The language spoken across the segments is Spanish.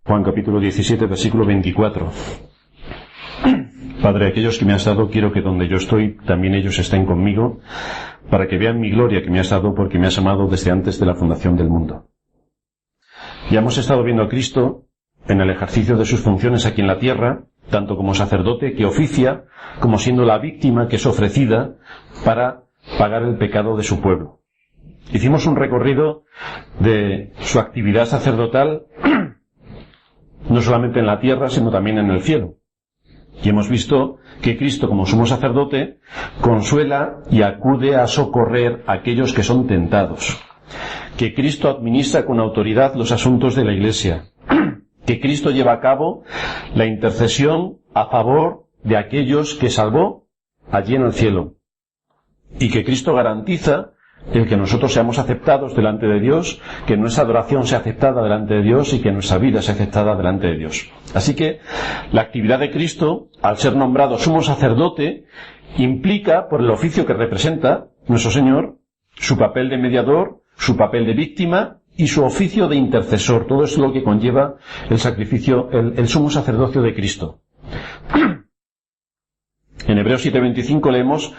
Juan capítulo 17, versículo 24. Padre, aquellos que me has dado, quiero que donde yo estoy, también ellos estén conmigo, para que vean mi gloria que me has dado, porque me has amado desde antes de la fundación del mundo. Ya hemos estado viendo a Cristo en el ejercicio de sus funciones aquí en la tierra, tanto como sacerdote que oficia, como siendo la víctima que es ofrecida para pagar el pecado de su pueblo. Hicimos un recorrido de su actividad sacerdotal, no solamente en la tierra, sino también en el cielo. Y hemos visto que Cristo, como sumo sacerdote, consuela y acude a socorrer a aquellos que son tentados. Que Cristo administra con autoridad los asuntos de la Iglesia. Que Cristo lleva a cabo la intercesión a favor de aquellos que salvó allí en el cielo. Y que Cristo garantiza el que nosotros seamos aceptados delante de Dios, que nuestra adoración sea aceptada delante de Dios y que nuestra vida sea aceptada delante de Dios. Así que la actividad de Cristo, al ser nombrado sumo sacerdote, implica, por el oficio que representa nuestro Señor, su papel de mediador, su papel de víctima y su oficio de intercesor. Todo eso es lo que conlleva el sacrificio, el sumo sacerdocio de Cristo. En Hebreos 7:25 leemos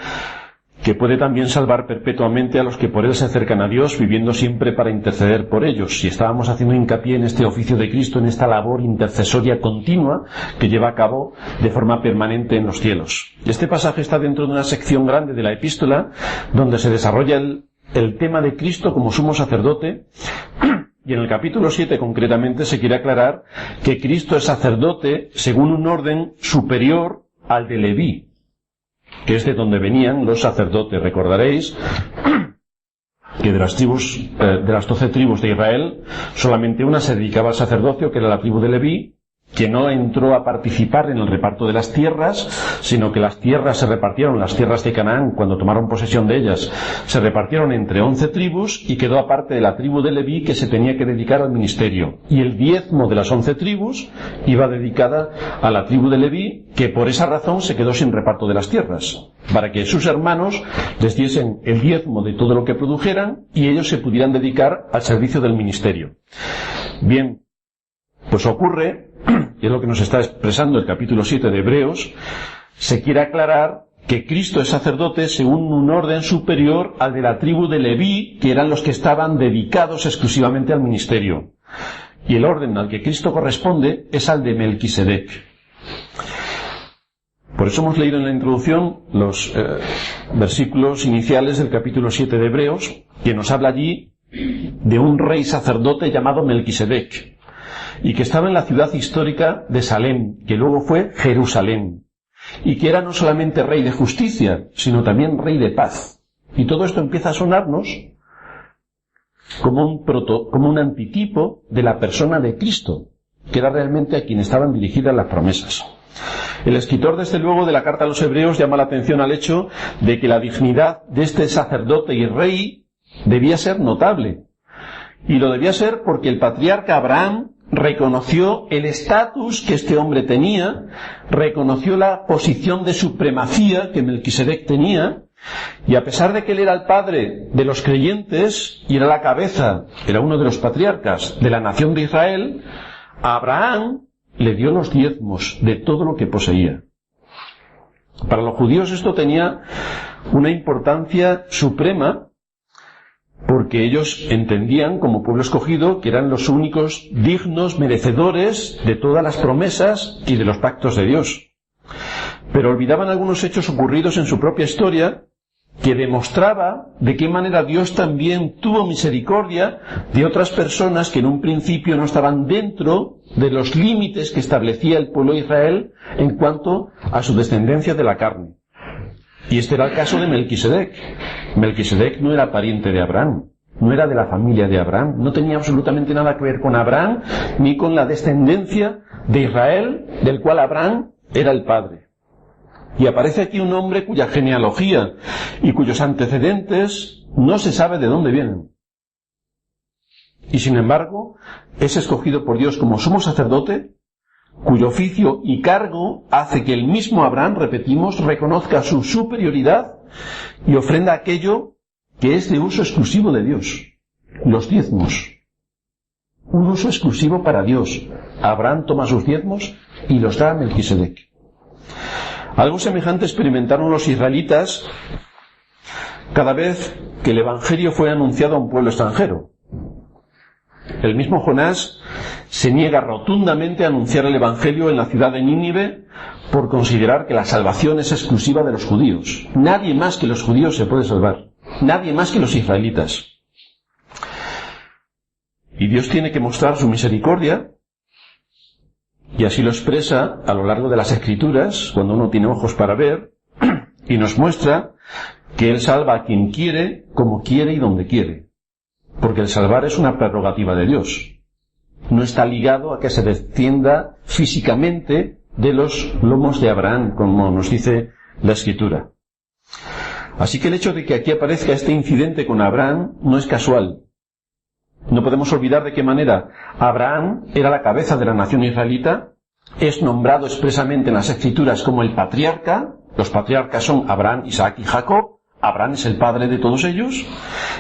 que puede también salvar perpetuamente a los que por él se acercan a Dios, viviendo siempre para interceder por ellos. Si estábamos haciendo hincapié en este oficio de Cristo, en esta labor intercesoria continua que lleva a cabo de forma permanente en los cielos. Este pasaje está dentro de una sección grande de la epístola, donde se desarrolla el tema de Cristo como sumo sacerdote, y en el capítulo 7 concretamente se quiere aclarar que Cristo es sacerdote según un orden superior al de Leví, que es de donde venían los sacerdotes. Recordaréis que de las 12 tribus de Israel, solamente una se dedicaba al sacerdocio, que era la tribu de Leví, que no entró a participar en el reparto de las tierras, sino que las tierras se repartieron, las tierras de Canaán, cuando tomaron posesión de ellas, se repartieron entre 11 tribus y quedó aparte de la tribu de Leví, que se tenía que dedicar al ministerio. Y el diezmo de las 11 tribus iba dedicada a la tribu de Leví, que por esa razón se quedó sin reparto de las tierras, para que sus hermanos les diesen el diezmo de todo lo que produjeran y ellos se pudieran dedicar al servicio del ministerio. Bien, pues ocurre, y es lo que nos está expresando el capítulo 7 de Hebreos, se quiere aclarar que Cristo es sacerdote según un orden superior al de la tribu de Leví, que eran los que estaban dedicados exclusivamente al ministerio. Y el orden al que Cristo corresponde es al de Melquisedec. Por eso hemos leído en la introducción los versículos iniciales del capítulo 7 de Hebreos, que nos habla allí de un rey sacerdote llamado Melquisedec, y que estaba en la ciudad histórica de Salem, que luego fue Jerusalén, y que era no solamente rey de justicia, sino también rey de paz. Y todo esto empieza a sonarnos como un antitipo de la persona de Cristo, que era realmente a quien estaban dirigidas las promesas. El escritor, desde luego, de la carta a los Hebreos llama la atención al hecho de que la dignidad de este sacerdote y rey debía ser notable. Y lo debía ser porque el patriarca Abraham reconoció el estatus que este hombre tenía, reconoció la posición de supremacía que Melquisedec tenía, y a pesar de que él era el padre de los creyentes y era la cabeza, era uno de los patriarcas de la nación de Israel, a Abraham le dio los diezmos de todo lo que poseía. Para los judíos esto tenía una importancia suprema, porque ellos entendían, como pueblo escogido, que eran los únicos dignos merecedores de todas las promesas y de los pactos de Dios. Pero olvidaban algunos hechos ocurridos en su propia historia, que demostraba de qué manera Dios también tuvo misericordia de otras personas que en un principio no estaban dentro de los límites que establecía el pueblo de Israel en cuanto a su descendencia de la carne. Y este era el caso de Melquisedec. Melquisedec no era pariente de Abraham, no era de la familia de Abraham, no tenía absolutamente nada que ver con Abraham, ni con la descendencia de Israel, del cual Abraham era el padre. Y aparece aquí un hombre cuya genealogía y cuyos antecedentes no se sabe de dónde vienen. Y sin embargo, es escogido por Dios como sumo sacerdote, cuyo oficio y cargo hace que el mismo Abraham, repetimos, reconozca su superioridad y ofrenda aquello que es de uso exclusivo de Dios, los diezmos. Un uso exclusivo para Dios, Abraham toma sus diezmos y los da a Melquisedec. Algo semejante experimentaron los israelitas cada vez que el Evangelio fue anunciado a un pueblo extranjero. El mismo Jonás se niega rotundamente a anunciar el Evangelio en la ciudad de Nínive por considerar que la salvación es exclusiva de los judíos. Nadie más que los judíos se puede salvar. Nadie más que los israelitas. Y Dios tiene que mostrar su misericordia, y así lo expresa a lo largo de las Escrituras, cuando uno tiene ojos para ver, y nos muestra que Él salva a quien quiere, como quiere y donde quiere. Porque el salvar es una prerrogativa de Dios. No está ligado a que se descienda físicamente de los lomos de Abraham, como nos dice la Escritura. Así que el hecho de que aquí aparezca este incidente con Abraham no es casual. No podemos olvidar de qué manera Abraham era la cabeza de la nación israelita, es nombrado expresamente en las Escrituras como el patriarca. Los patriarcas son Abraham, Isaac y Jacob. Abraham es el padre de todos ellos.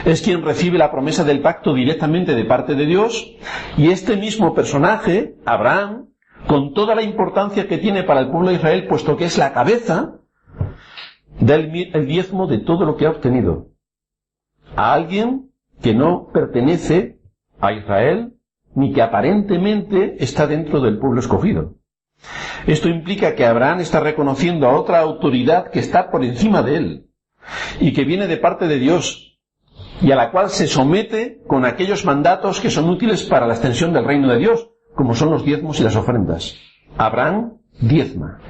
Es quien recibe la promesa del pacto directamente de parte de Dios. Y este mismo personaje, Abraham, con toda la importancia que tiene para el pueblo de Israel, puesto que es la cabeza, da el diezmo de todo lo que ha obtenido a alguien que no pertenece a Israel, ni que aparentemente está dentro del pueblo escogido. Esto implica que Abraham está reconociendo a otra autoridad que está por encima de él, y que viene de parte de Dios, y a la cual se somete con aquellos mandatos que son útiles para la extensión del reino de Dios, como son los diezmos y las ofrendas. Abraham diezma.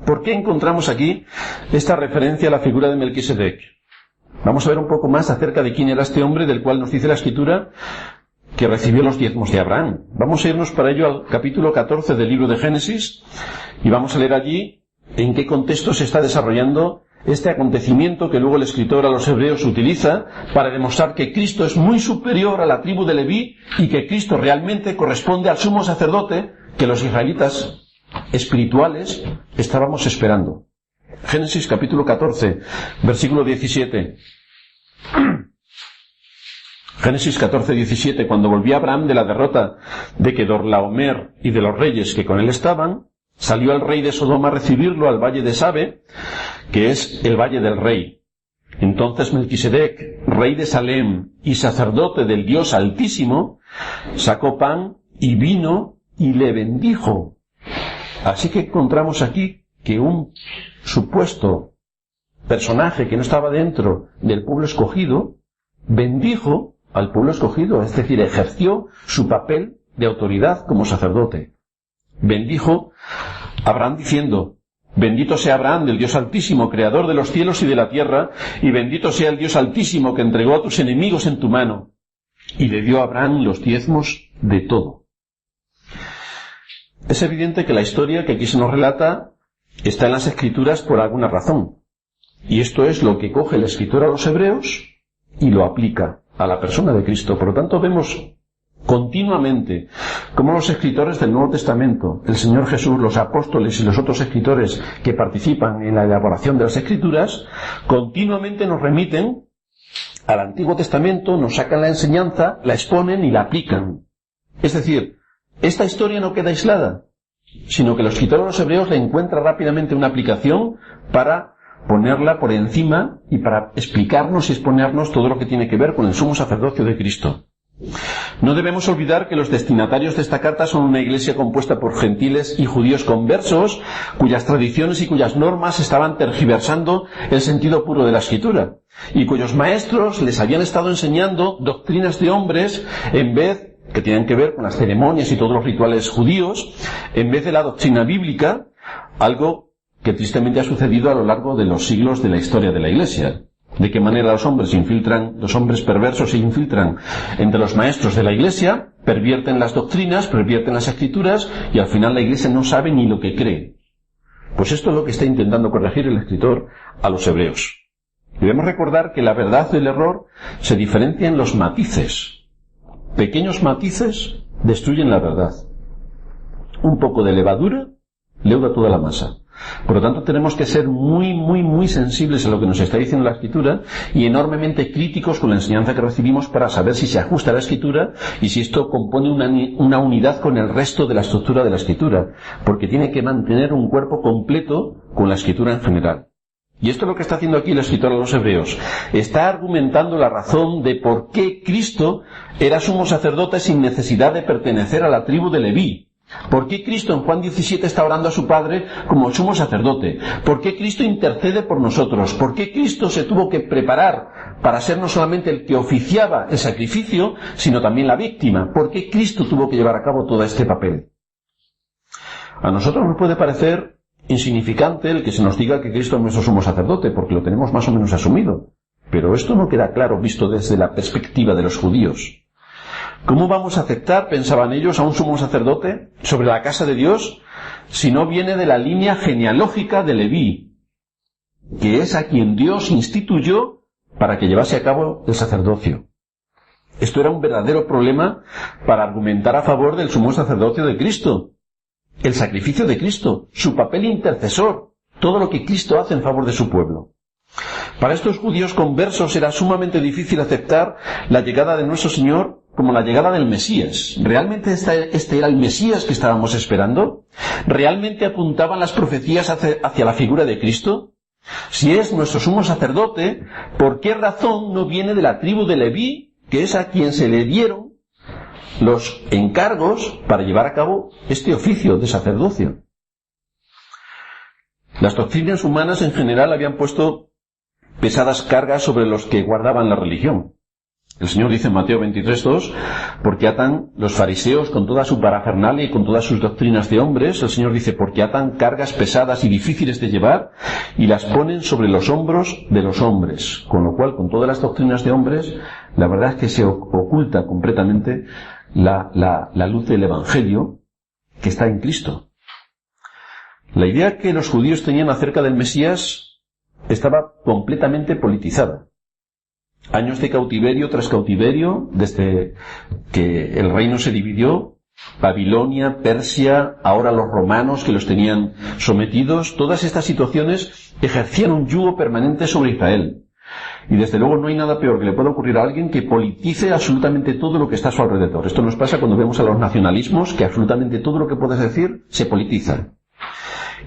¿Por qué encontramos aquí esta referencia a la figura de Melquisedec? Vamos a ver un poco más acerca de quién era este hombre del cual nos dice la Escritura que recibió los diezmos de Abraham. Vamos a irnos para ello al capítulo 14 del libro de Génesis y vamos a leer allí en qué contexto se está desarrollando este acontecimiento que luego el escritor a los hebreos utiliza para demostrar que Cristo es muy superior a la tribu de Leví y que Cristo realmente corresponde al sumo sacerdote que los israelitas espirituales estábamos esperando. Génesis capítulo 14, versículo 17. Génesis 14, 17. Cuando volvió Abraham de la derrota de Kedorlaomer y de los reyes que con él estaban, salió el rey de Sodoma a recibirlo al valle de Sabe, que es el valle del rey. Entonces Melquisedec, rey de Salem y sacerdote del Dios Altísimo, sacó pan y vino y le bendijo. Así que encontramos aquí que un supuesto personaje que no estaba dentro del pueblo escogido bendijo al pueblo escogido, es decir, ejerció su papel de autoridad como sacerdote. Bendijo a Abraham diciendo: bendito sea Abraham del Dios Altísimo, creador de los cielos y de la tierra, y bendito sea el Dios Altísimo que entregó a tus enemigos en tu mano. Y le dio a Abraham los diezmos de todo. Es evidente que la historia que aquí se nos relata está en las Escrituras por alguna razón. Y esto es lo que coge el escritor a los hebreos y lo aplica a la persona de Cristo. Por lo tanto, vemos continuamente cómo los escritores del Nuevo Testamento, el Señor Jesús, los apóstoles y los otros escritores que participan en la elaboración de las Escrituras, continuamente nos remiten al Antiguo Testamento, nos sacan la enseñanza, la exponen y la aplican. Es decir, esta historia no queda aislada, sino que el escritor de los hebreos le encuentra rápidamente una aplicación para ponerla por encima y para explicarnos y exponernos todo lo que tiene que ver con el sumo sacerdocio de Cristo. No debemos olvidar que los destinatarios de esta carta son una iglesia compuesta por gentiles y judíos conversos, cuyas tradiciones y cuyas normas estaban tergiversando el sentido puro de la Escritura, y cuyos maestros les habían estado enseñando doctrinas de hombres en vez que tienen que ver con las ceremonias y todos los rituales judíos, en vez de la doctrina bíblica, algo que tristemente ha sucedido a lo largo de los siglos de la historia de la Iglesia. De qué manera los hombres perversos se infiltran entre los maestros de la Iglesia, pervierten las doctrinas, pervierten las Escrituras, y al final la Iglesia no sabe ni lo que cree. Pues esto es lo que está intentando corregir el escritor a los hebreos. Debemos recordar que la verdad del error se diferencia en los matices. Pequeños matices destruyen la verdad. Un poco de levadura leuda toda la masa. Por lo tanto, tenemos que ser muy sensibles a lo que nos está diciendo la Escritura y enormemente críticos con la enseñanza que recibimos para saber si se ajusta a la Escritura y si esto compone una unidad con el resto de la estructura de la Escritura, porque tiene que mantener un cuerpo completo con la Escritura en general. Y esto es lo que está haciendo aquí el escritor a los Hebreos. Está argumentando la razón de por qué Cristo era sumo sacerdote sin necesidad de pertenecer a la tribu de Leví. ¿Por qué Cristo en Juan 17 está orando a su Padre como sumo sacerdote? ¿Por qué Cristo intercede por nosotros? ¿Por qué Cristo se tuvo que preparar para ser no solamente el que oficiaba el sacrificio, sino también la víctima? ¿Por qué Cristo tuvo que llevar a cabo todo este papel? A nosotros nos puede parecer insignificante el que se nos diga que Cristo es nuestro sumo sacerdote, porque lo tenemos más o menos asumido. Pero esto no queda claro visto desde la perspectiva de los judíos. ¿Cómo vamos a aceptar, pensaban ellos, a un sumo sacerdote sobre la casa de Dios si no viene de la línea genealógica de Leví, que es a quien Dios instituyó para que llevase a cabo el sacerdocio? Esto era un verdadero problema para argumentar a favor del sumo sacerdocio de Cristo, el sacrificio de Cristo, su papel intercesor, todo lo que Cristo hace en favor de su pueblo. Para estos judíos conversos era sumamente difícil aceptar la llegada de nuestro Señor como la llegada del Mesías. ¿Realmente este era el Mesías que estábamos esperando? ¿Realmente apuntaban las profecías hacia la figura de Cristo? Si es nuestro sumo sacerdote, ¿por qué razón no viene de la tribu de Leví, que es a quien se le dieron los encargos para llevar a cabo este oficio de sacerdocio? Las doctrinas humanas en general habían puesto pesadas cargas sobre los que guardaban la religión. El Señor dice en Mateo 23:2, porque atan los fariseos con toda su parafernalia y con todas sus doctrinas de hombres. El Señor dice, porque atan cargas pesadas y difíciles de llevar y las ponen sobre los hombros de los hombres. Con lo cual, con todas las doctrinas de hombres, la verdad es que se oculta completamente la luz del Evangelio que está en Cristo. La idea que los judíos tenían acerca del Mesías estaba completamente politizada. Años de cautiverio tras cautiverio, desde que el reino se dividió, Babilonia, Persia, ahora los romanos que los tenían sometidos, todas estas situaciones ejercían un yugo permanente sobre Israel. Y desde luego no hay nada peor que le pueda ocurrir a alguien que politice absolutamente todo lo que está a su alrededor. Esto nos pasa cuando vemos a los nacionalismos, que absolutamente todo lo que puedes decir se politiza.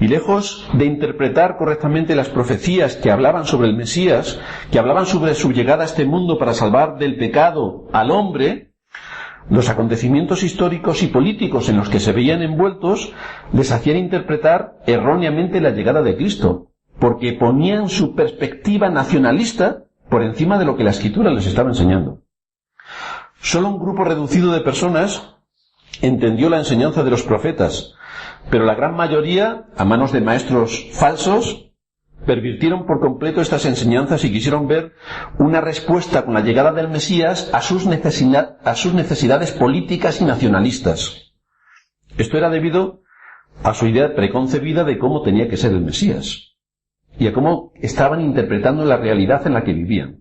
Y lejos de interpretar correctamente las profecías que hablaban sobre el Mesías, que hablaban sobre su llegada a este mundo para salvar del pecado al hombre, los acontecimientos históricos y políticos en los que se veían envueltos les hacían interpretar erróneamente la llegada de Cristo, porque ponían su perspectiva nacionalista por encima de lo que la Escritura les estaba enseñando. Solo un grupo reducido de personas entendió la enseñanza de los profetas, pero la gran mayoría, a manos de maestros falsos, pervirtieron por completo estas enseñanzas y quisieron ver una respuesta con la llegada del Mesías a sus necesidades políticas y nacionalistas. Esto era debido a su idea preconcebida de cómo tenía que ser el Mesías y a cómo estaban interpretando la realidad en la que vivían.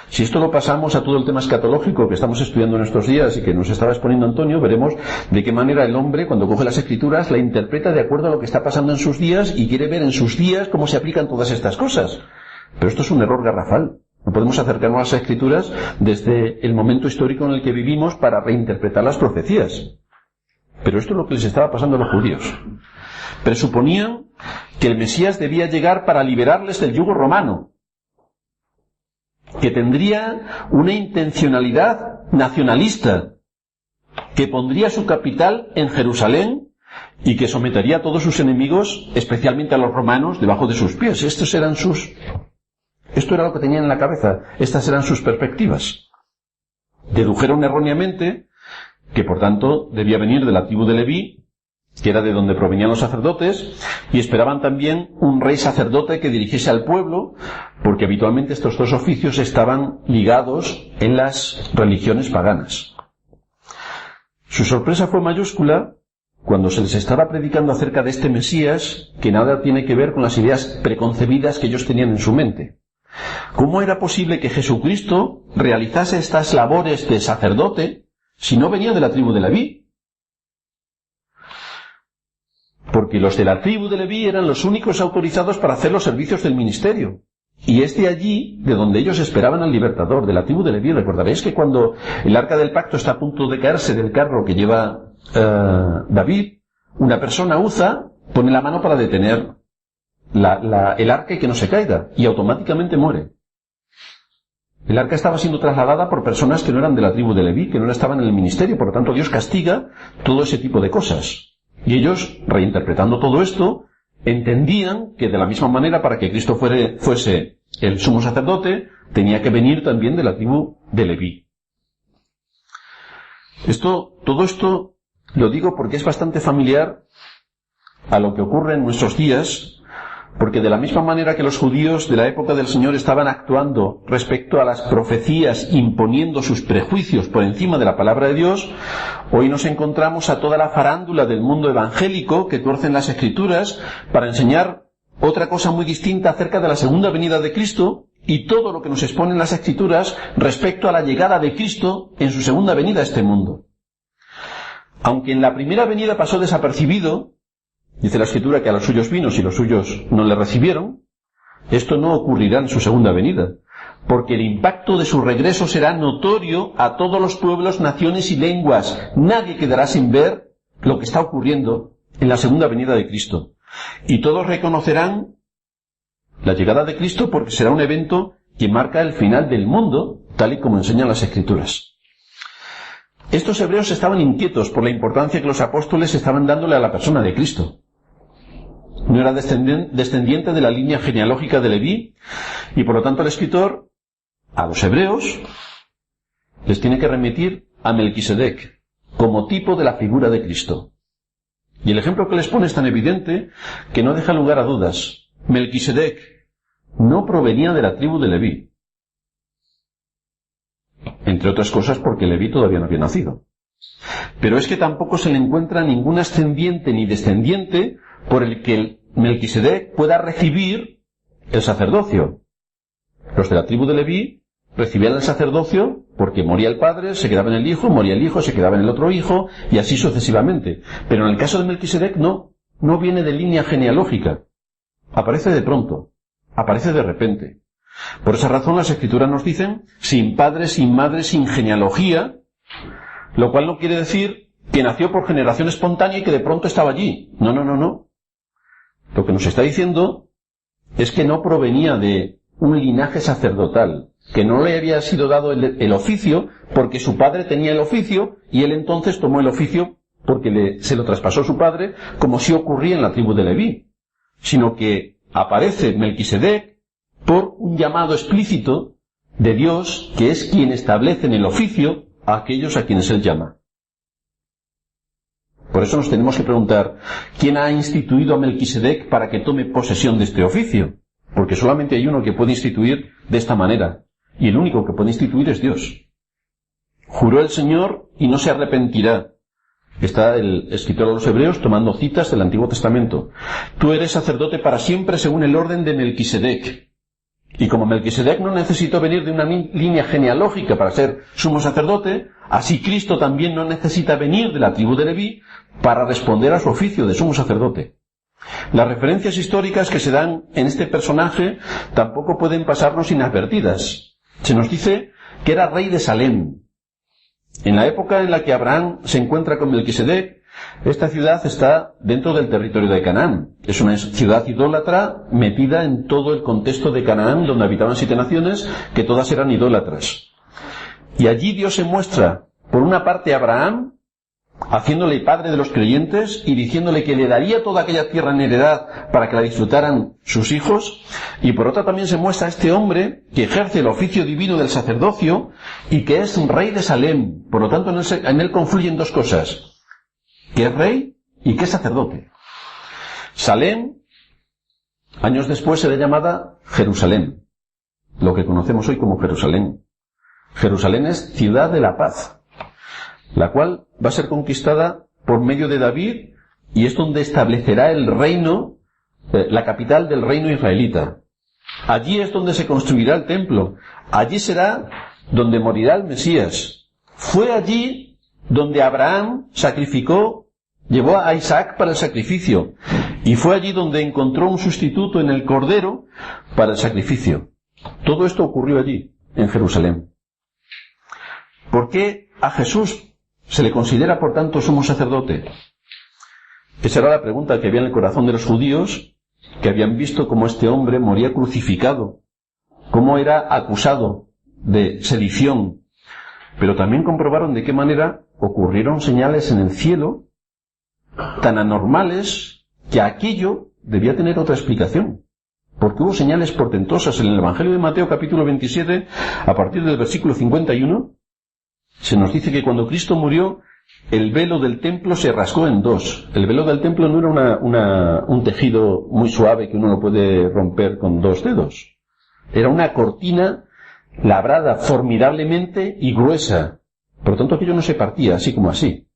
Si esto lo pasamos a todo el tema escatológico que estamos estudiando en estos días y que nos estaba exponiendo Antonio, veremos de qué manera el hombre, cuando coge las Escrituras, la interpreta de acuerdo a lo que está pasando en sus días y quiere ver en sus días cómo se aplican todas estas cosas. Pero esto es un error garrafal. No podemos acercarnos a las Escrituras desde el momento histórico en el que vivimos para reinterpretar las profecías. Pero esto es lo que les estaba pasando a los judíos. Presuponían que el Mesías debía llegar para liberarles del yugo romano, que tendría una intencionalidad nacionalista, que pondría su capital en Jerusalén y que sometería a todos sus enemigos, especialmente a los romanos, debajo de sus pies. Esto era lo que tenían en la cabeza, estas eran sus perspectivas. Dedujeron erróneamente que por tanto debía venir de la tribu de Leví, que era de donde provenían los sacerdotes, y esperaban también un rey sacerdote que dirigiese al pueblo, porque habitualmente estos dos oficios estaban ligados en las religiones paganas. Su sorpresa fue mayúscula cuando se les estaba predicando acerca de este Mesías, que nada tiene que ver con las ideas preconcebidas que ellos tenían en su mente. ¿Cómo era posible que Jesucristo realizase estas labores de sacerdote si no venía de la tribu de Leví? porque los de la tribu de Leví eran los únicos autorizados para hacer los servicios del ministerio. Y es de allí de donde ellos esperaban al libertador, de la tribu de Leví. Recordaréis que cuando el arca del pacto está a punto de caerse del carro que lleva David, una persona, Uza, pone la mano para detener el arca y que no se caiga, y automáticamente muere. El arca estaba siendo trasladada por personas que no eran de la tribu de Leví, que no estaban en el ministerio, por lo tanto Dios castiga todo ese tipo de cosas. Y ellos, reinterpretando todo esto, entendían que de la misma manera, para que Cristo fuese el sumo sacerdote, tenía que venir también de la tribu de Leví. Todo esto lo digo porque es bastante familiar a lo que ocurre en nuestros días, porque de la misma manera que los judíos de la época del Señor estaban actuando respecto a las profecías, imponiendo sus prejuicios por encima de la palabra de Dios, hoy nos encontramos a toda la farándula del mundo evangélico que tuercen las Escrituras para enseñar otra cosa muy distinta acerca de la segunda venida de Cristo y todo lo que nos exponen las Escrituras respecto a la llegada de Cristo en su segunda venida a este mundo. Aunque en la primera venida pasó desapercibido, dice la Escritura que a los suyos vino y los suyos no le recibieron, esto no ocurrirá en su segunda venida, porque el impacto de su regreso será notorio a todos los pueblos, naciones y lenguas. Nadie quedará sin ver lo que está ocurriendo en la segunda venida de Cristo. Y todos reconocerán la llegada de Cristo porque será un evento que marca el final del mundo, tal y como enseñan las Escrituras. Estos hebreos estaban inquietos por la importancia que los apóstoles estaban dándole a la persona de Cristo. No era descendiente de la línea genealógica de Leví, y por lo tanto el escritor, a los hebreos, les tiene que remitir a Melquisedec, como tipo de la figura de Cristo. Y el ejemplo que les pone es tan evidente que no deja lugar a dudas. Melquisedec no provenía de la tribu de Leví. Entre otras cosas porque Leví todavía no había nacido. Pero es que tampoco se le encuentra ningún ascendiente ni descendiente por el que Melquisedec pueda recibir el sacerdocio. Los de la tribu de Leví recibían el sacerdocio porque moría el padre, se quedaba en el hijo, moría el hijo, se quedaba en el otro hijo, y así sucesivamente. Pero en el caso de Melquisedec no viene de línea genealógica. Aparece de pronto, aparece de repente. Por esa razón las Escrituras nos dicen sin padre, sin madre, sin genealogía, lo cual no quiere decir que nació por generación espontánea y que de pronto estaba allí. No. Lo que nos está diciendo es que no provenía de un linaje sacerdotal, que no le había sido dado el oficio porque su padre tenía el oficio y él entonces tomó el oficio porque se lo traspasó su padre, como sí ocurría en la tribu de Leví, sino que aparece Melquisedec por un llamado explícito de Dios, que es quien establece en el oficio a aquellos a quienes él llama. Por eso nos tenemos que preguntar, ¿quién ha instituido a Melquisedec para que tome posesión de este oficio? Porque solamente hay uno que puede instituir de esta manera, y el único que puede instituir es Dios. Juró el Señor y no se arrepentirá. Está el escritor de los Hebreos tomando citas del Antiguo Testamento. Tú eres sacerdote para siempre según el orden de Melquisedec. Y como Melquisedec no necesitó venir de una línea genealógica para ser sumo sacerdote, así Cristo también no necesita venir de la tribu de Leví para responder a su oficio de sumo sacerdote. Las referencias históricas que se dan en este personaje tampoco pueden pasarnos inadvertidas. Se nos dice que era rey de Salem. En la época en la que Abraham se encuentra con Melquisedec, esta ciudad está dentro del territorio de Canaán. Es una ciudad idólatra metida en todo el contexto de Canaán, donde habitaban 7 naciones, que todas eran idólatras. Y allí Dios se muestra, por una parte, a Abraham, haciéndole padre de los creyentes y diciéndole que le daría toda aquella tierra en heredad para que la disfrutaran sus hijos, y por otra también se muestra a este hombre que ejerce el oficio divino del sacerdocio y que es un rey de Salem. Por lo tanto, en él confluyen dos cosas, que es rey y que es sacerdote. Salem, años después será llamada Jerusalén, lo que conocemos hoy como Jerusalén. Jerusalén es ciudad de la paz, la cual va a ser conquistada por medio de David, y es donde establecerá el reino, la capital del reino israelita. Allí es donde se construirá el templo, allí será donde morirá el Mesías. Fue allí donde Abraham sacrificó Llevó a Isaac para el sacrificio y fue allí donde encontró un sustituto en el cordero para el sacrificio. Todo esto ocurrió allí, en Jerusalén. ¿Por qué a Jesús se le considera, por tanto, sumo sacerdote? Esa era la pregunta que había en el corazón de los judíos, que habían visto cómo este hombre moría crucificado, cómo era acusado de sedición, pero también comprobaron de qué manera ocurrieron señales en el cielo tan anormales que aquello debía tener otra explicación, porque hubo señales portentosas en el Evangelio de Mateo capítulo 27, a partir del versículo 51, se nos dice que cuando Cristo murió, el velo del templo se rasgó en dos. El velo del templo no era un tejido muy suave que uno lo puede romper con dos dedos. Era una cortina labrada formidablemente y gruesa. Por lo tanto, aquello no se partía así como así.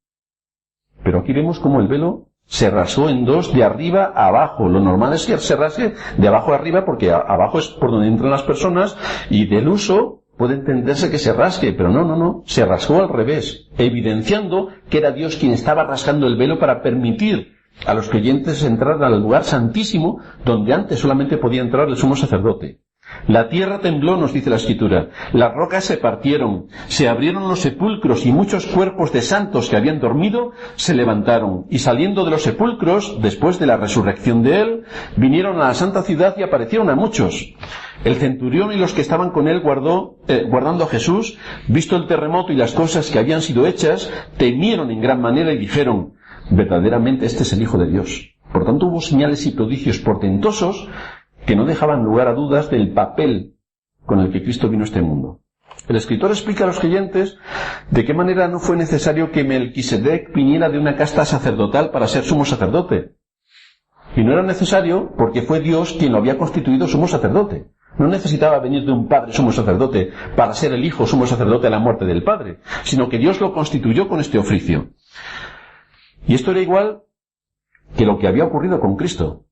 Pero aquí vemos cómo el velo se rasgó en dos de arriba a abajo. Lo normal es que se rasgue de abajo a arriba porque abajo es por donde entran las personas y del uso puede entenderse que se rasgue, pero no, se rasgó al revés, evidenciando que era Dios quien estaba rasgando el velo para permitir a los creyentes entrar al lugar santísimo, donde antes solamente podía entrar el sumo sacerdote. La tierra tembló, nos dice la Escritura, las rocas se partieron, se abrieron los sepulcros y muchos cuerpos de santos que habían dormido se levantaron, y saliendo de los sepulcros, después de la resurrección de él, vinieron a la santa ciudad y aparecieron a muchos. El centurión y los que estaban con él guardando a Jesús, visto el terremoto y las cosas que habían sido hechas, temieron en gran manera y dijeron, verdaderamente este es el Hijo de Dios. Por tanto hubo señales y prodigios portentosos que no dejaban lugar a dudas del papel con el que Cristo vino a este mundo. El escritor explica a los creyentes de qué manera no fue necesario que Melquisedec viniera de una casta sacerdotal para ser sumo sacerdote. Y no era necesario porque fue Dios quien lo había constituido sumo sacerdote. No necesitaba venir de un padre sumo sacerdote para ser el hijo sumo sacerdote a la muerte del padre, sino que Dios lo constituyó con este oficio. Y esto era igual que lo que había ocurrido con Cristo,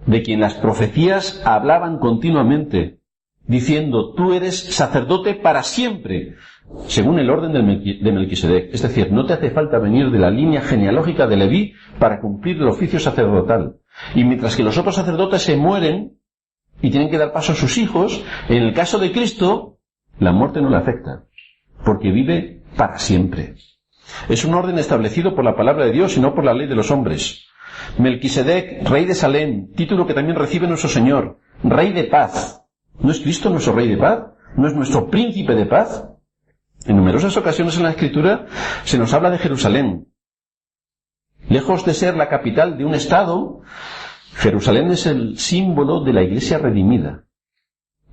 de quien las profecías hablaban continuamente, diciendo, tú eres sacerdote para siempre, según el orden de Melquisedec. Es decir, no te hace falta venir de la línea genealógica de Leví para cumplir el oficio sacerdotal. Y mientras que los otros sacerdotes se mueren y tienen que dar paso a sus hijos, en el caso de Cristo, la muerte no le afecta, porque vive para siempre. Es un orden establecido por la palabra de Dios y no por la ley de los hombres. Melquisedec, rey de Salem, título que también recibe nuestro Señor, rey de paz. ¿No es Cristo nuestro rey de paz? ¿No es nuestro príncipe de paz? En numerosas ocasiones en la Escritura se nos habla de Jerusalén. Lejos de ser la capital de un estado, Jerusalén es el símbolo de la iglesia redimida.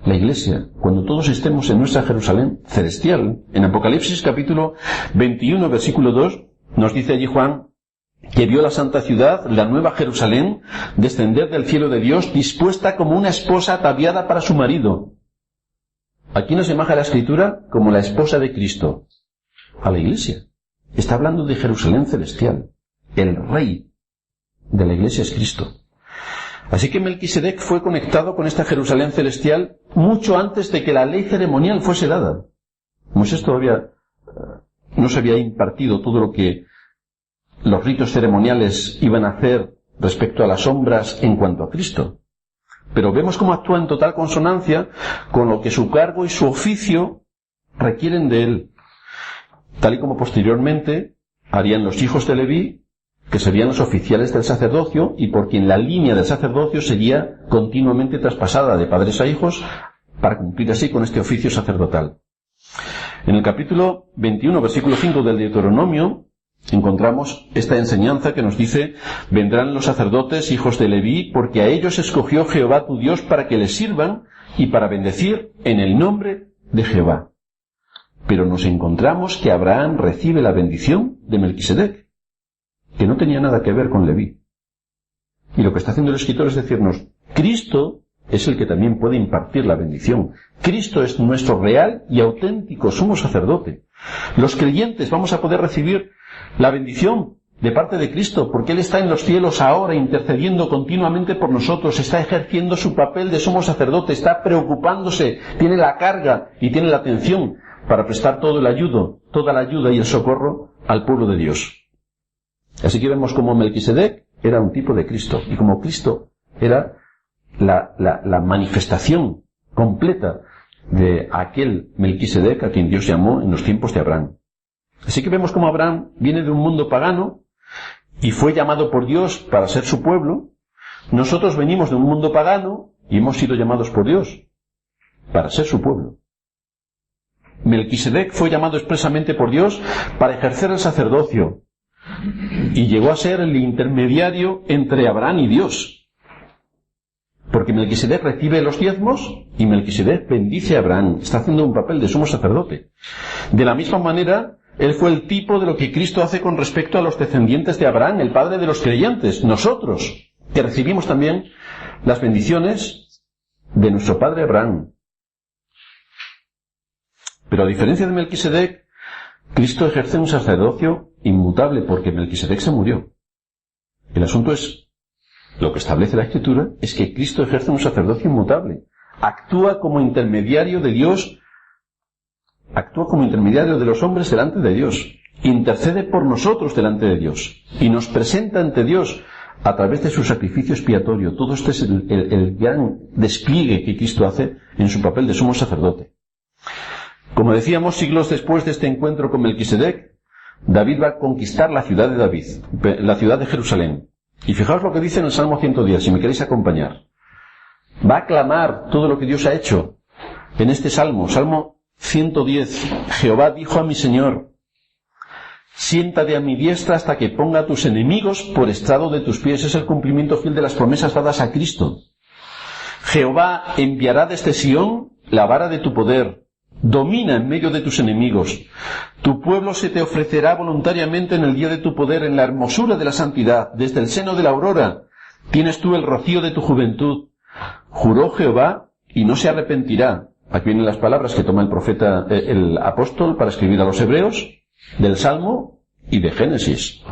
La iglesia, cuando todos estemos en nuestra Jerusalén celestial, en Apocalipsis capítulo 21, versículo 2, nos dice allí Juan, que vio la santa ciudad, la nueva Jerusalén, descender del cielo de Dios, dispuesta como una esposa ataviada para su marido. Aquí nos imaja la Escritura como la esposa de Cristo, a la iglesia. Está hablando de Jerusalén celestial. El rey de la iglesia es Cristo. Así que Melquisedec fue conectado con esta Jerusalén celestial mucho antes de que la ley ceremonial fuese dada. Moisés todavía no se había impartido todo lo que los ritos ceremoniales iban a hacer respecto a las sombras en cuanto a Cristo. Pero vemos cómo actúa en total consonancia con lo que su cargo y su oficio requieren de él, tal y como posteriormente harían los hijos de Leví, que serían los oficiales del sacerdocio y por quien la línea del sacerdocio sería continuamente traspasada de padres a hijos para cumplir así con este oficio sacerdotal. En el capítulo 21, versículo 5 del Deuteronomio, encontramos esta enseñanza que nos dice, vendrán los sacerdotes, hijos de Leví, porque a ellos escogió Jehová tu Dios para que les sirvan y para bendecir en el nombre de Jehová. Pero nos encontramos que Abraham recibe la bendición de Melquisedec, que no tenía nada que ver con Leví. Y lo que está haciendo el escritor es decirnos, Cristo es el que también puede impartir la bendición. Cristo es nuestro real y auténtico sumo sacerdote. Los creyentes vamos a poder recibir la bendición de parte de Cristo, porque Él está en los cielos ahora intercediendo continuamente por nosotros, está ejerciendo su papel de sumo sacerdote, está preocupándose, tiene la carga y tiene la atención para prestar toda la ayuda y el socorro al pueblo de Dios. Así que vemos como Melquisedec era un tipo de Cristo, y como Cristo era la manifestación completa de aquel Melquisedec a quien Dios llamó en los tiempos de Abraham. Así que vemos como Abraham viene de un mundo pagano y fue llamado por Dios para ser su pueblo. Nosotros venimos de un mundo pagano y hemos sido llamados por Dios para ser su pueblo. Melquisedec fue llamado expresamente por Dios para ejercer el sacerdocio y llegó a ser el intermediario entre Abraham y Dios. Porque Melquisedec recibe los diezmos y Melquisedec bendice a Abraham. Está haciendo un papel de sumo sacerdote. De la misma manera, él fue el tipo de lo que Cristo hace con respecto a los descendientes de Abraham, el padre de los creyentes. Nosotros, que recibimos también las bendiciones de nuestro padre Abraham. Pero a diferencia de Melquisedec, Cristo ejerce un sacerdocio inmutable porque Melquisedec se murió. El asunto es, lo que establece la Escritura, es que Cristo ejerce un sacerdocio inmutable. Actúa como intermediario de Dios, actúa como intermediario de los hombres delante de Dios. Intercede por nosotros delante de Dios. Y nos presenta ante Dios a través de su sacrificio expiatorio. Todo esto es el gran despliegue que Cristo hace en su papel de sumo sacerdote. Como decíamos, siglos después de este encuentro con Melquisedec, David va a conquistar la ciudad de David, la ciudad de Jerusalén. Y fijaos lo que dice en el Salmo 110, si me queréis acompañar. Va a clamar todo lo que Dios ha hecho en este Salmo, Salmo 110. Jehová dijo a mi Señor, siéntate a mi diestra hasta que ponga a tus enemigos por estrado de tus pies. Es el cumplimiento fiel de las promesas dadas a Cristo. Jehová enviará desde Sión la vara de tu poder. Domina en medio de tus enemigos. Tu pueblo se te ofrecerá voluntariamente en el día de tu poder, en la hermosura de la santidad. Desde el seno de la aurora tienes tú el rocío de tu juventud. Juró Jehová y no se arrepentirá. Aquí vienen las palabras que toma el profeta, el apóstol, para escribir a los hebreos, del Salmo y de Génesis.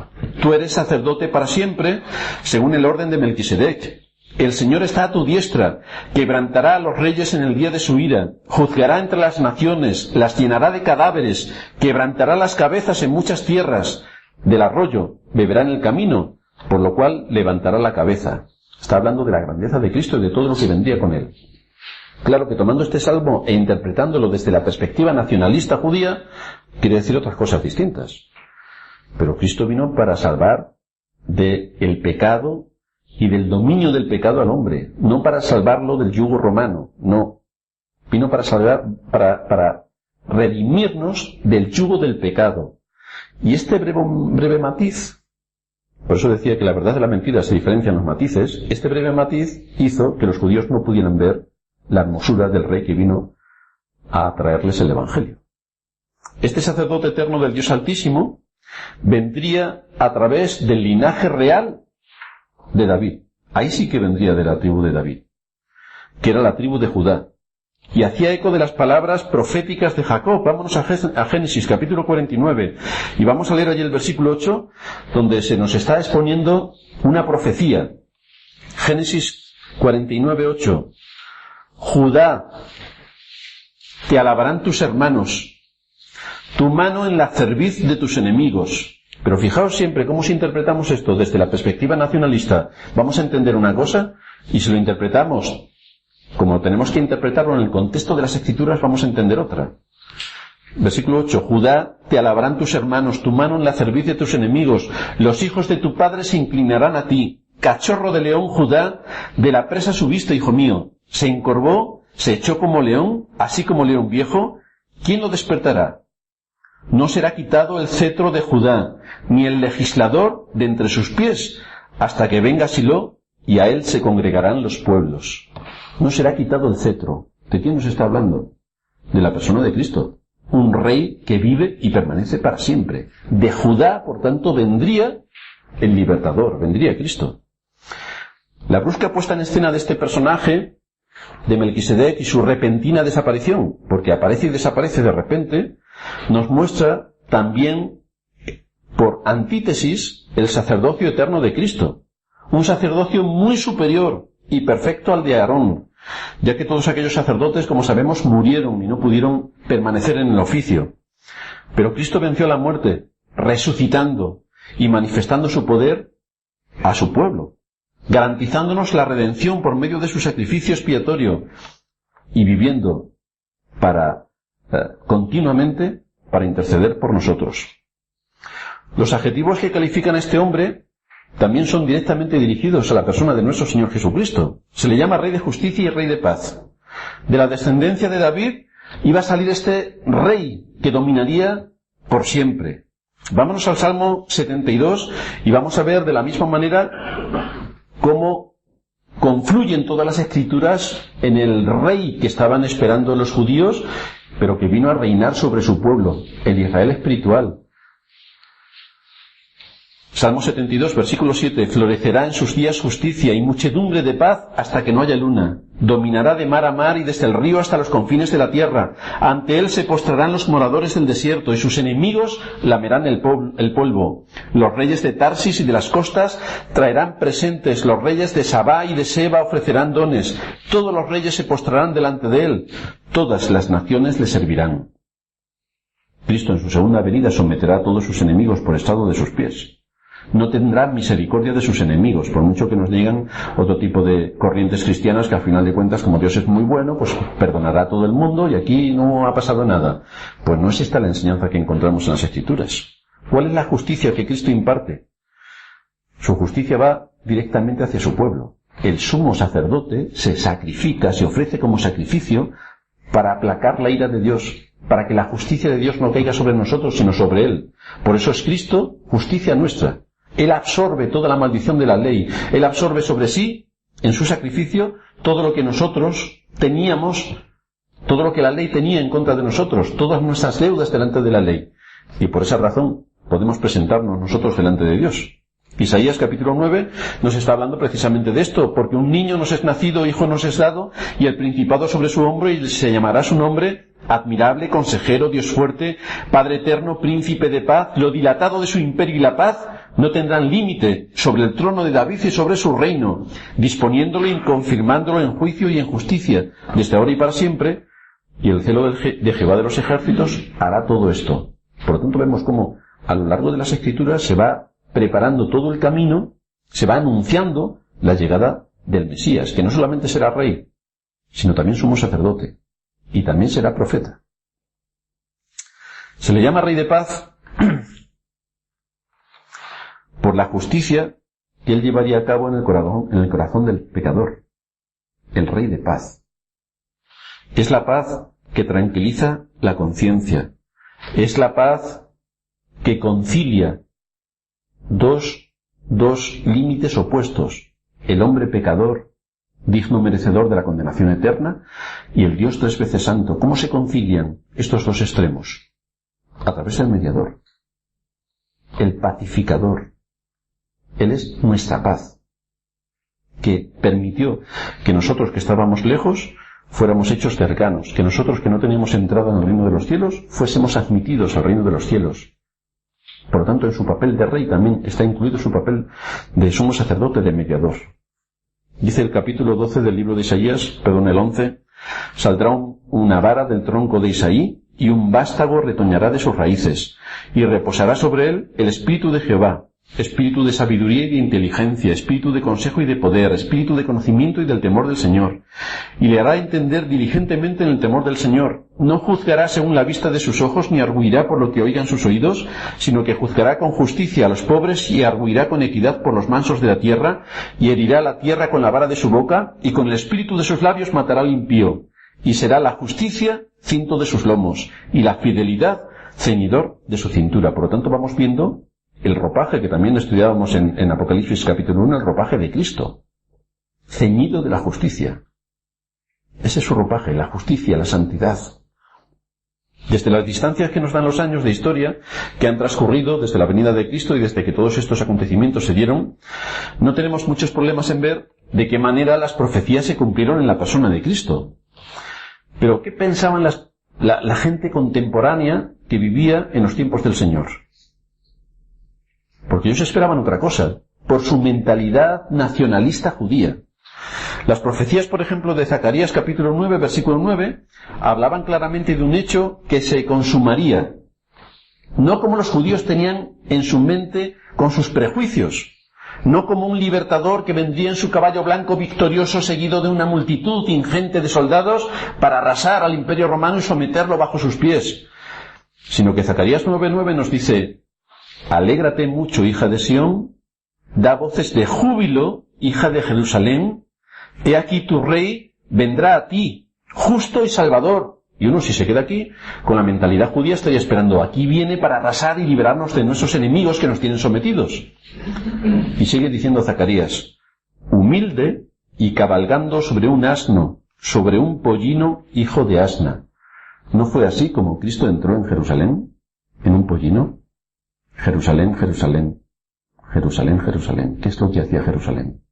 Tú eres sacerdote para siempre, según el orden de Melquisedec. El Señor está a tu diestra, quebrantará a los reyes en el día de su ira, juzgará entre las naciones, las llenará de cadáveres, quebrantará las cabezas en muchas tierras, del arroyo beberá en el camino, por lo cual levantará la cabeza. Está hablando de la grandeza de Cristo y de todo lo que vendría con él. Claro que tomando este salmo e interpretándolo desde la perspectiva nacionalista judía, quiere decir otras cosas distintas. Pero Cristo vino para salvar del pecado y del dominio del pecado al hombre, no para salvarlo del yugo romano, no. Vino para para redimirnos del yugo del pecado. Y este breve matiz, por eso decía que la verdad de la mentira se diferencia en los matices, este breve matiz hizo que los judíos no pudieran ver la hermosura del rey que vino a traerles el Evangelio. Este sacerdote eterno del Dios Altísimo vendría a través del linaje real de David. Ahí sí que vendría de la tribu de David, que era la tribu de Judá. Y hacía eco de las palabras proféticas de Jacob. Vámonos a Génesis capítulo 49 y vamos a leer allí el versículo 8, donde se nos está exponiendo una profecía. Génesis 49, 8. Judá, te alabarán tus hermanos, tu mano en la cerviz de tus enemigos. Pero fijaos siempre cómo si interpretamos esto desde la perspectiva nacionalista, vamos a entender una cosa, y si lo interpretamos como tenemos que interpretarlo en el contexto de las Escrituras, vamos a entender otra. Versículo 8. Judá, te alabarán tus hermanos, tu mano en la cerviz de tus enemigos, los hijos de tu padre se inclinarán a ti. Cachorro de león, Judá, de la presa subiste, hijo mío. Se encorvó, se echó como león, así como león viejo. ¿Quién lo despertará? No será quitado el cetro de Judá, ni el legislador de entre sus pies, hasta que venga Silo, y a él se congregarán los pueblos. No será quitado el cetro. ¿De quién nos está hablando? De la persona de Cristo. Un rey que vive y permanece para siempre. De Judá, por tanto, vendría el libertador, vendría Cristo. La brusca puesta en escena de este personaje, de Melquisedec, y su repentina desaparición, porque aparece y desaparece de repente, nos muestra también, por antítesis, el sacerdocio eterno de Cristo. Un sacerdocio muy superior y perfecto al de Aarón, ya que todos aquellos sacerdotes, como sabemos, murieron y no pudieron permanecer en el oficio. Pero Cristo venció la muerte, resucitando, y manifestando su poder a su pueblo, garantizándonos la redención por medio de su sacrificio expiatorio y viviendo continuamente para interceder por nosotros. Los adjetivos que califican a este hombre también son directamente dirigidos a la persona de nuestro Señor Jesucristo. Se le llama Rey de Justicia y Rey de Paz. De la descendencia de David iba a salir este Rey que dominaría por siempre. Vámonos al Salmo 72 y vamos a ver de la misma manera cómo confluyen todas las Escrituras en el Rey que estaban esperando los judíos, pero que vino a reinar sobre su pueblo, el Israel espiritual. Salmo 72, versículo 7. Florecerá en sus días justicia y muchedumbre de paz hasta que no haya luna. Dominará de mar a mar y desde el río hasta los confines de la tierra. Ante él se postrarán los moradores del desierto y sus enemigos lamerán el polvo. Los reyes de Tarsis y de las costas traerán presentes. Los reyes de Sabá y de Seba ofrecerán dones. Todos los reyes se postrarán delante de él. Todas las naciones le servirán. Cristo en su segunda venida someterá a todos sus enemigos por estrado de sus pies. No tendrá misericordia de sus enemigos, por mucho que nos digan otro tipo de corrientes cristianas que al final de cuentas, como Dios es muy bueno, pues perdonará a todo el mundo y aquí no ha pasado nada. Pues no es esta la enseñanza que encontramos en las Escrituras. ¿Cuál es la justicia que Cristo imparte? Su justicia va directamente hacia su pueblo. El sumo sacerdote se sacrifica, se ofrece como sacrificio para aplacar la ira de Dios, para que la justicia de Dios no caiga sobre nosotros, sino sobre Él. Por eso es Cristo justicia nuestra. Él absorbe toda la maldición de la ley. Él absorbe sobre sí, en su sacrificio, todo lo que nosotros teníamos, todo lo que la ley tenía en contra de nosotros, todas nuestras deudas delante de la ley. Y por esa razón podemos presentarnos nosotros delante de Dios. Isaías capítulo 9 nos está hablando precisamente de esto, porque un niño nos es nacido, hijo nos es dado, y el principado sobre su hombro, y se llamará su nombre Admirable, Consejero, Dios fuerte, Padre eterno, Príncipe de paz. Lo dilatado de su imperio y la paz no tendrán límite sobre el trono de David y sobre su reino, disponiéndolo y confirmándolo en juicio y en justicia, desde ahora y para siempre, y el celo de Jehová de los ejércitos hará todo esto. Por lo tanto vemos cómo a lo largo de las Escrituras se va preparando todo el camino, se va anunciando la llegada del Mesías, que no solamente será rey, sino también sumo sacerdote, y también será profeta. Se le llama Rey de Paz por la justicia que él llevaría a cabo en el corazón del pecador. El Rey de Paz. Es la paz que tranquiliza la conciencia. Es la paz que concilia dos límites opuestos. El hombre pecador, digno merecedor de la condenación eterna, y el Dios 3 veces santo. ¿Cómo se concilian estos dos extremos? A través del mediador, el pacificador. Él es nuestra paz, que permitió que nosotros que estábamos lejos fuéramos hechos cercanos, que nosotros que no teníamos entrada en el reino de los cielos fuésemos admitidos al reino de los cielos. Por lo tanto, en su papel de rey también está incluido su papel de sumo sacerdote, de mediador. Dice el capítulo 12 del libro de Isaías, el 11, saldrá una vara del tronco de Isaí y un vástago retoñará de sus raíces, y reposará sobre él el espíritu de Jehová, espíritu de sabiduría y de inteligencia, espíritu de consejo y de poder, espíritu de conocimiento y del temor del Señor. Y le hará entender diligentemente en el temor del Señor. No juzgará según la vista de sus ojos, ni arguirá por lo que oigan sus oídos, sino que juzgará con justicia a los pobres y arguirá con equidad por los mansos de la tierra, y herirá la tierra con la vara de su boca, y con el espíritu de sus labios matará al impío. Y será la justicia cinto de sus lomos, y la fidelidad ceñidor de su cintura. Por lo tanto, vamos viendo el ropaje que también estudiábamos en Apocalipsis capítulo 1, el ropaje de Cristo, ceñido de la justicia. Ese es su ropaje, la justicia, la santidad. Desde las distancias que nos dan los años de historia que han transcurrido desde la venida de Cristo y desde que todos estos acontecimientos se dieron, no tenemos muchos problemas en ver de qué manera las profecías se cumplieron en la persona de Cristo. Pero ¿qué pensaban la gente contemporánea que vivía en los tiempos del Señor? Porque ellos esperaban otra cosa, por su mentalidad nacionalista judía. Las profecías, por ejemplo, de Zacarías capítulo 9, versículo 9, hablaban claramente de un hecho que se consumaría. no como los judíos tenían en su mente con sus prejuicios, no como un libertador que vendría en su caballo blanco victorioso seguido de una multitud ingente de soldados para arrasar al imperio romano y someterlo bajo sus pies, sino que Zacarías 9:9 nos dice: alégrate mucho, hija de Sión, da voces de júbilo, hija de Jerusalén, he aquí tu rey vendrá a ti, justo y salvador. Y uno, si se queda aquí, con la mentalidad judía estaría esperando: aquí viene para arrasar y liberarnos de nuestros enemigos que nos tienen sometidos. Y sigue diciendo Zacarías: humilde y cabalgando sobre un asno, sobre un pollino, hijo de asna. ¿No fue así como Cristo entró en Jerusalén? ¿En un pollino? Jerusalén, Jerusalén, Jerusalén, Jerusalén. ¿Qué es lo que hacía Jerusalén?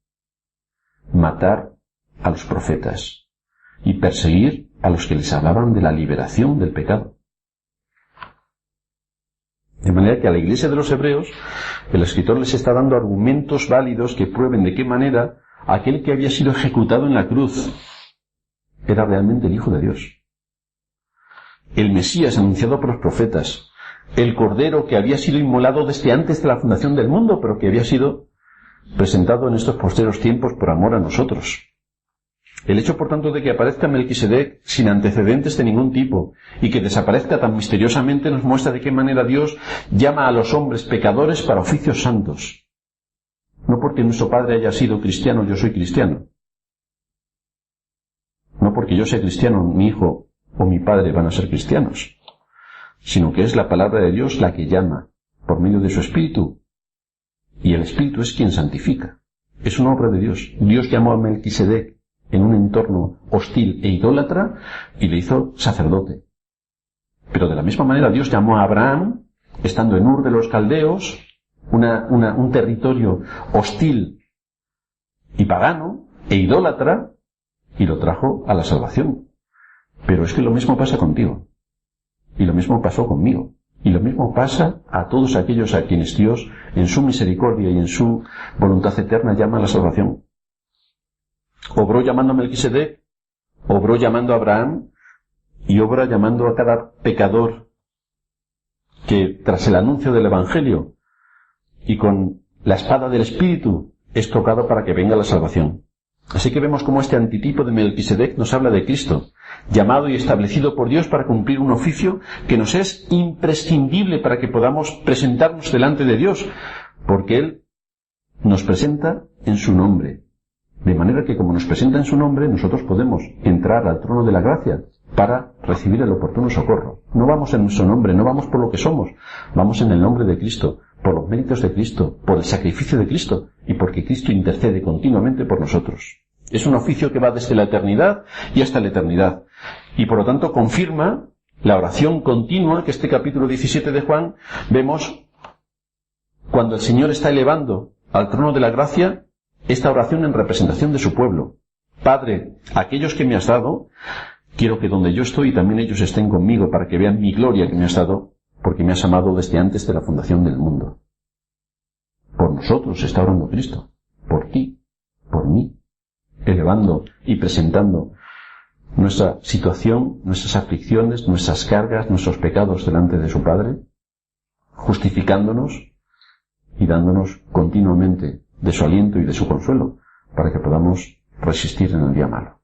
Matar a los profetas y perseguir a los que les hablaban de la liberación del pecado. De manera que a la iglesia de los hebreos el escritor les está dando argumentos válidos que prueben de qué manera aquel que había sido ejecutado en la cruz era realmente el Hijo de Dios. El Mesías anunciado por los profetas, el Cordero que había sido inmolado desde antes de la fundación del mundo, pero que había sido presentado en estos posteros tiempos por amor a nosotros. El hecho, por tanto, de que aparezca Melquisedec sin antecedentes de ningún tipo y que desaparezca tan misteriosamente nos muestra de qué manera Dios llama a los hombres pecadores para oficios santos. No porque nuestro padre haya sido cristiano, yo soy cristiano. No porque yo sea cristiano, mi hijo o mi padre van a ser cristianos, sino que es la palabra de Dios la que llama por medio de su Espíritu, y el Espíritu es quien santifica. Es una obra de Dios. Dios llamó a Melquisedec en un entorno hostil e idólatra y le hizo sacerdote. Pero de la misma manera Dios llamó a Abraham, estando en Ur de los Caldeos, un territorio hostil y pagano e idólatra, y lo trajo a la salvación. Pero es que lo mismo pasa contigo, y lo mismo pasó conmigo, y lo mismo pasa a todos aquellos a quienes Dios, en su misericordia y en su voluntad eterna, llama a la salvación. Obró llamando a Melquisedec, obró llamando a Abraham, y obra llamando a cada pecador que, tras el anuncio del Evangelio y con la espada del Espíritu, es tocado para que venga la salvación. Así que vemos cómo este antitipo de Melquisedec nos habla de Cristo, llamado y establecido por Dios para cumplir un oficio que nos es imprescindible para que podamos presentarnos delante de Dios, porque Él nos presenta en su nombre. De manera que, como nos presenta en su nombre, nosotros podemos entrar al trono de la gracia para recibir el oportuno socorro. No vamos en nuestro nombre, no vamos por lo que somos, vamos en el nombre de Cristo, por los méritos de Cristo, por el sacrificio de Cristo y porque Cristo intercede continuamente por nosotros. Es un oficio que va desde la eternidad y hasta la eternidad, y por lo tanto confirma la oración continua que este capítulo 17 de Juan vemos cuando el Señor está elevando al trono de la gracia esta oración en representación de su pueblo. Padre, aquellos que me has dado, quiero que donde yo estoy también ellos estén conmigo para que vean mi gloria que me has dado, porque me has amado desde antes de la fundación del mundo. Por nosotros está orando Cristo, por ti, por mí, elevando y presentando nuestra situación, nuestras aflicciones, nuestras cargas, nuestros pecados delante de su Padre, justificándonos y dándonos continuamente de su aliento y de su consuelo, para que podamos resistir en el día malo.